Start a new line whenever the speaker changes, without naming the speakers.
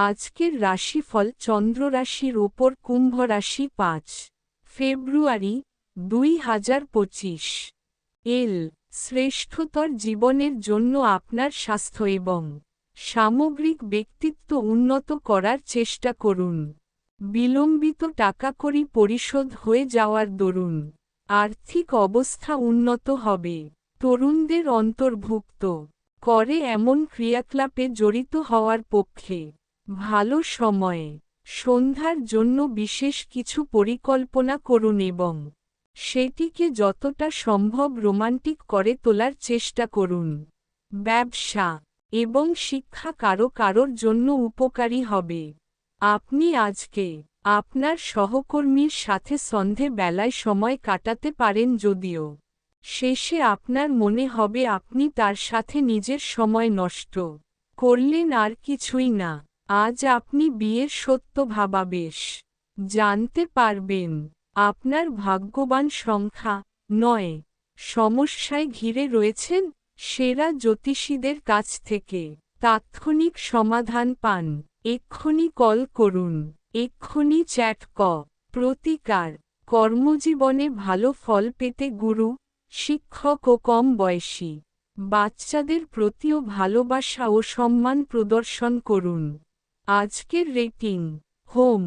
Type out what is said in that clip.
আজকের রাশিফল চন্দ্র রাশির ওপর কুম্ভ রাশি ৫ ফেব্রুয়ারি ২০২৫। শ্রেষ্ঠতর জীবনের জন্য আপনার স্বাস্থ্য এবং সামগ্রিক ব্যক্তিত্ব উন্নত করার চেষ্টা করুন। বিলম্বিত টাকাকড়ি পরিশোধ হয়ে যাওয়ার দরুন আর্থিক অবস্থা উন্নত হবে। তরুণদের অন্তর্ভুক্ত করে এমন ক্রিয়াকলাপে জড়িত হওয়ার পক্ষে ভালো সময়ে সন্ধ্যার জন্য বিশেষ কিছু পরিকল্পনা করুন এবং সেটিকে যতটা সম্ভব রোমান্টিক করে তোলার চেষ্টা করুন। ব্যবসা এবং শিক্ষা কারোর জন্য উপকারী হবে। আপনি আজকে আপনার সহকর্মীর সাথে সন্ধে বেলায় সময় কাটাতে পারেন, যদিও শেষে আপনার মনে হবে আপনি তার সাথে নিজের সময় নষ্ট করলেন আর কিছুই না। আজ আপনি বিয়ের সত্য ভাবাবেশ জানতে পারবেন। আপনার ভাগ্যবান সংখ্যা ৯। সমস্যায় ঘিরে রয়েছেন, সেরা জ্যোতিষীদের কাছ থেকে তাৎক্ষণিক সমাধান পান। এক্ষুনি কল করুন, এক্ষুনি চ্যাট প্রতিকার। কর্মজীবনে ভালো ফল পেতে গুরু, শিক্ষক ও কম বয়সী বাচ্চাদের প্রতিও ভালোবাসা ও সম্মান প্রদর্শন করুন। আজকের রেটিং হোম।